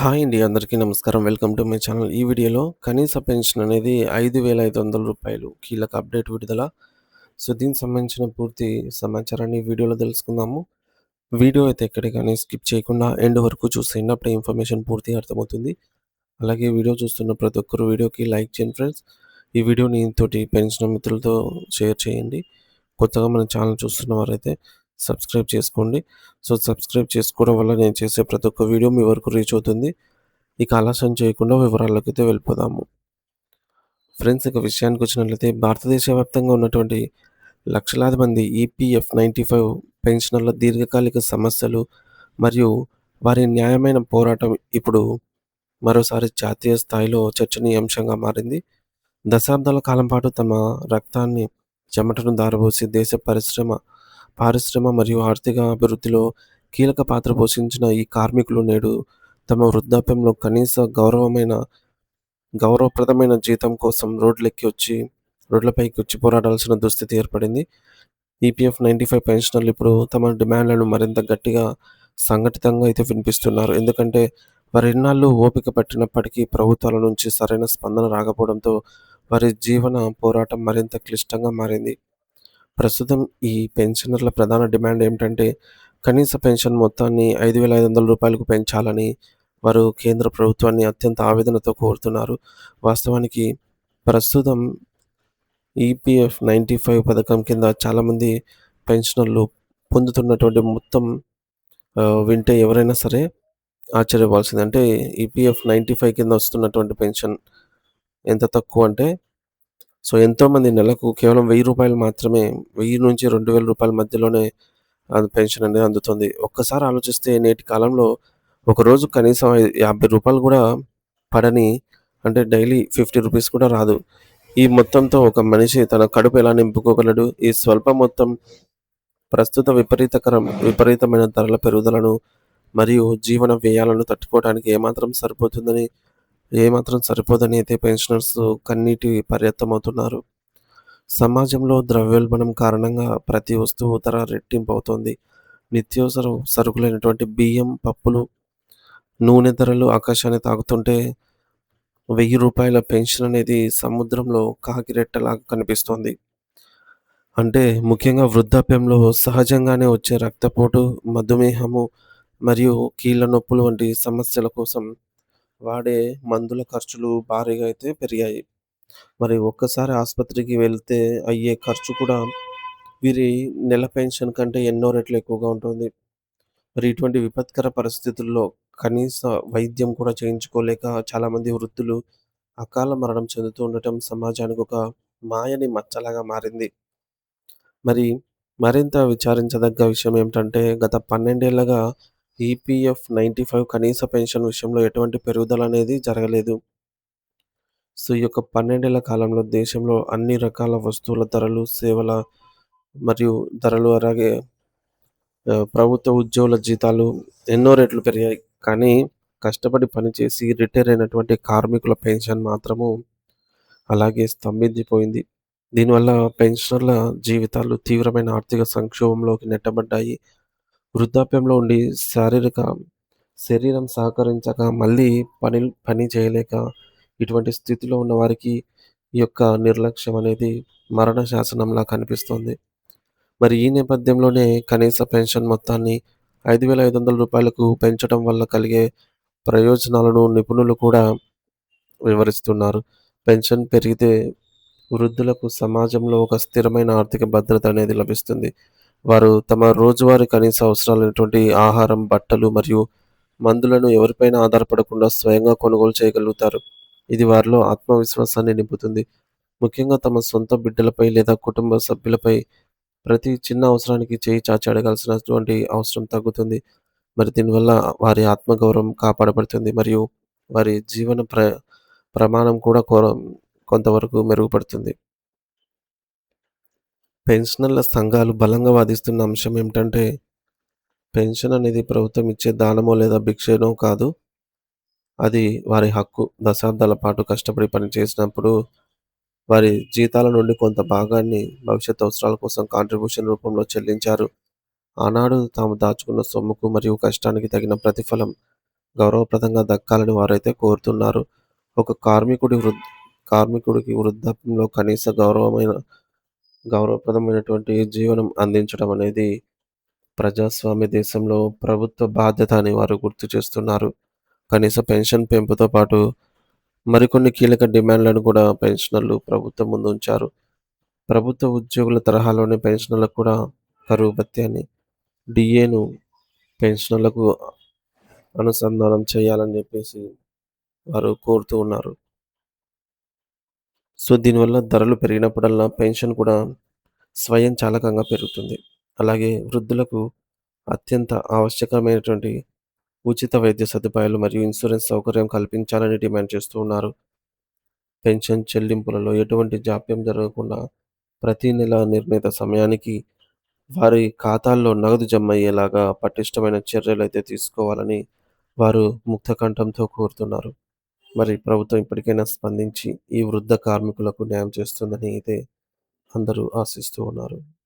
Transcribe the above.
Hi అండి. అందరికీ నమస్కారం. Welcome to my channel. ఈ వీడియోలో కనీస పెన్షన్ అనేది రూ. 5,500 కీలక అప్డేట్ విడుదల. దీనికి సంబంధించిన పూర్తి సమాచారాన్ని ఈ వీడియోలో తెలుసుకుందాము. వీడియో అయితే ఎక్కడ గాని స్కిప్ చేయకుండా ఎండ్ వరకు చూసేయండి. అప్పుడే ఇన్ఫర్మేషన్ పూర్తిగా అర్థమవుతుంది. అలాగే వీడియో చూస్తున్న ప్రతి ఒక్కరు వీడియోకి లైక్ చేయండి ఫ్రెండ్స్. ఈ వీడియోని తోటి పెన్షన్ మిత్రులతో షేర్ చేయండి. కొత్తగా మన ఛానల్ చూస్తున్న వారైతే సబ్స్క్రైబ్ చేసుకోండి. సబ్స్క్రైబ్ చేసుకోవడం వల్ల నేను చేసే ప్రతి ఒక్క వీడియో మీ వరకు రీచ్ అవుతుంది. ఇక ఆలస్యం చేయకుండా వివరాల్లోకైతే వెళ్ళిపోదాము. ఫ్రెండ్స్, ఇక విషయానికొచ్చినట్లయితే భారతదేశ వ్యాప్తంగా ఉన్నటువంటి లక్షలాది మంది ఈపీఎఫ్ 95 పెన్షనర్ల దీర్ఘకాలిక సమస్యలు మరియు వారి న్యాయమైన పోరాటం ఇప్పుడు మరోసారి జాతీయ స్థాయిలో చర్చనీయాంశంగా మారింది. దశాబ్దాల కాలం పాటు తమ రక్తాన్ని, చెమటను ధారపోసి దేశ పారిశ్రమ మరియు ఆర్థిక అభివృద్ధిలో కీలక పాత్ర పోషించిన ఈ కార్మికులు నేడు తమ వృద్ధాప్యంలో కనీస గౌరవప్రదమైన జీతం కోసం రోడ్లపైకి వచ్చి పోరాడాల్సిన దుస్థితి ఏర్పడింది. ఈపీఎఫ్ 95 పెన్షనర్లు ఇప్పుడు తమ డిమాండ్లను మరింత గట్టిగా, సంఘటితంగా అయితే వినిపిస్తున్నారు. ఎందుకంటే వారు ఇన్నాళ్ళు ఓపిక పట్టినప్పటికీ ప్రభుత్వాల నుంచి సరైన స్పందన రాకపోవడంతో వారి జీవన పోరాటం మరింత క్లిష్టంగా మారింది. ప్రస్తుతం ఈ పెన్షనర్ల ప్రధాన డిమాండ్ ఏమిటంటే కనీస పెన్షన్ మొత్తాన్ని రూ. 5,500కు పెంచాలని వారు కేంద్ర ప్రభుత్వాన్ని అత్యంత ఆవేదనతో కోరుతున్నారు. వాస్తవానికి ప్రస్తుతం ఈపీఎఫ్ 95 పథకం కింద చాలామంది పెన్షనర్లు పొందుతున్నటువంటి మొత్తం వింటే ఎవరైనా సరే ఆశ్చర్యపోవాల్సిందే. అంటే ఈపీఎఫ్ 95 కింద వస్తున్నటువంటి పెన్షన్ ఎంత తక్కువ అంటే ఎంతోమంది నెలకు కేవలం రూ. 1000 మాత్రమే, 1000-2000 మధ్యలోనే అది పెన్షన్ అనేది అందుతుంది. ఒక్కసారి ఆలోచిస్తే నేటి కాలంలో ఒకరోజు కనీసం రూ. 50 కూడా పడని, అంటే డైలీ రూ. 50 కూడా రాదు. ఈ మొత్తంతో ఒక మనిషి తన కడుపు ఎలా నింపుకోగలడు? ఈ స్వల్ప మొత్తం ప్రస్తుత విపరీతమైన ధరల పెరుగుదలను మరియు జీవన వ్యయాలను తట్టుకోవడానికి ఏమాత్రం సరిపోదని అయితే పెన్షనర్స్ కన్నీటి పర్యంతమవుతున్నారు. సమాజంలో ద్రవ్యోల్బణం కారణంగా ప్రతి వస్తువు ధర రెట్టింపవుతోంది. నిత్యావసర సరుకులైనటువంటి బియ్యం, పప్పులు, నూనె ధరలు ఆకాశాన్ని తాకుతుంటే రూ. 1000 పెన్షన్ అనేది సముద్రంలో కాకిరెట్టలాగా కనిపిస్తోంది. అంటే ముఖ్యంగా వృద్ధాప్యంలో సహజంగానే వచ్చే రక్తపోటు, మధుమేహము మరియు కీళ్ళ నొప్పులు వంటి సమస్యల కోసం వాడే మందుల ఖర్చులు భారీగా అయితే పెరిగాయి. మరి ఒక్కసారి ఆసుపత్రికి వెళ్తే అయ్యే ఖర్చు కూడా వీరి నెల పెన్షన్ కంటే ఎన్నో రెట్లు ఎక్కువగా ఉంటుంది. మరి ఇటువంటి విపత్కర పరిస్థితుల్లో కనీస వైద్యం కూడా చేయించుకోలేక చాలామంది వృద్ధులు అకాల మరణం చెందుతూ ఉండటం సమాజానికి ఒక మాయని మచ్చలాగా మారింది. మరి మరింత విచారించదగ్గ విషయం ఏమిటంటే గత 12 ఏళ్లుగా ఈపీఎఫ్ 95 కనీస పెన్షన్ విషయంలో ఎటువంటి పెరుగుదల అనేది జరగలేదు. ఈ యొక్క 12 ఏళ్ల కాలంలో దేశంలో అన్ని రకాల వస్తువుల ధరలు, సేవల మరియు ధరలు, అలాగే ప్రభుత్వ ఉద్యోగుల జీతాలు ఎన్నో రెట్లు పెరిగాయి. కానీ కష్టపడి పనిచేసి రిటైర్ అయినటువంటి కార్మికుల పెన్షన్ మాత్రము అలాగే స్తంభించిపోయింది. దీనివల్ల పెన్షనర్ల జీవితాలు తీవ్రమైన ఆర్థిక సంక్షోభంలోకి నెట్టబడ్డాయి. వృద్ధాప్యంలో ఉండి శరీరం సహకరించక మళ్ళీ పని చేయలేక ఇటువంటి స్థితిలో ఉన్న వారికి ఈ యొక్క నిర్లక్ష్యం అనేది మరణ శాసనంలా కనిపిస్తోంది. మరి ఈ నేపథ్యంలోనే కనీస పెన్షన్ మొత్తాన్ని రూ. 5,500కు పెంచడం వల్ల కలిగే ప్రయోజనాలను నిపుణులు కూడా వివరిస్తున్నారు. పెన్షన్ పెరిగితే వృద్ధులకు సమాజంలో ఒక స్థిరమైన ఆర్థిక భద్రత అనేది లభిస్తుంది. వారు తమ రోజువారీ కనీస అవసరాలైనటువంటి ఆహారం, బట్టలు మరియు మందులను ఎవరిపైన ఆధారపడకుండా స్వయంగా కొనుగోలు చేయగలుగుతారు. ఇది వారిలో ఆత్మవిశ్వాసాన్ని నింపుతుంది. ముఖ్యంగా తమ సొంత బిడ్డలపై లేదా కుటుంబ సభ్యులపై ప్రతి చిన్న అవసరానికి చేయి చాచి అడగాల్సినటువంటి అవసరం తగ్గుతుంది. మరి దీనివల్ల వారి ఆత్మగౌరవం కాపాడబడుతుంది మరియు వారి జీవన ప్రమాణం కూడా కొంతవరకు మెరుగుపడుతుంది. పెన్షనర్ల సంఘాలు బలంగా వాదిస్తున్న అంశం ఏమిటంటే పెన్షన్ అనేది ప్రభుత్వం ఇచ్చే దానమో లేదా భిక్షనో కాదు. అది వారి హక్కు. దశాబ్దాల పాటు కష్టపడి పనిచేసినప్పుడు వారి జీతాల నుండి కొంత భాగాన్ని భవిష్యత్ అవసరాల కోసం కాంట్రిబ్యూషన్ రూపంలో చెల్లించారు. ఆనాడు తాము దాచుకున్న సొమ్ముకు మరియు కష్టానికి తగిన ప్రతిఫలం గౌరవప్రదంగా దక్కాలని వారైతే కోరుతున్నారు. ఒక కార్మికుడికి వృద్ధాప్యంలో కనీస గౌరవప్రదమైనటువంటి జీవనం అందించడం అనేది ప్రజాస్వామ్య దేశంలో ప్రభుత్వ బాధ్యత అని వారు గుర్తు చేస్తున్నారు. కనీస పెన్షన్ పెంపుతో పాటు మరికొన్ని కీలక డిమాండ్‌లను కూడా పెన్షనర్లు ప్రభుత్వం ముందుంచారు. ప్రభుత్వ ఉద్యోగుల తరహాలోనే పెన్షనర్లకు కూడా కరువు భత్యాన్ని, డీఏను పెన్షనర్లకు అనుసంధానం చేయాలని జెప్పేసి వారు కోరుతూ ఉన్నారు. సో, దీనివల్ల ధరలు పెరిగినప్పుడల్లా పెన్షన్ కూడా స్వయంచాలకంగా పెరుగుతుంది. అలాగే వృద్ధులకు అత్యంత ఆవశ్యకమైనటువంటి ఉచిత వైద్య సదుపాయాలు మరియు ఇన్సూరెన్స్ సౌకర్యం కల్పించాలని డిమాండ్ చేస్తూ ఉన్నారు. పెన్షన్ చెల్లింపులలో ఎటువంటి జాప్యం జరగకుండా ప్రతి నెల నిర్ణీత సమయానికి వారి ఖాతాల్లో నగదు జమయ్యేలాగా పటిష్టమైన చర్యలైతే తీసుకోవాలని వారు ముక్తకంఠంతో కోరుతున్నారు. మరి ప్రభుత్వం ఇప్పటికైనా స్పందించి ఈ వృద్ధ కార్మికులకు న్యాయం చేస్తుందని అయితే అందరూ ఆశిస్తూ ఉన్నారు.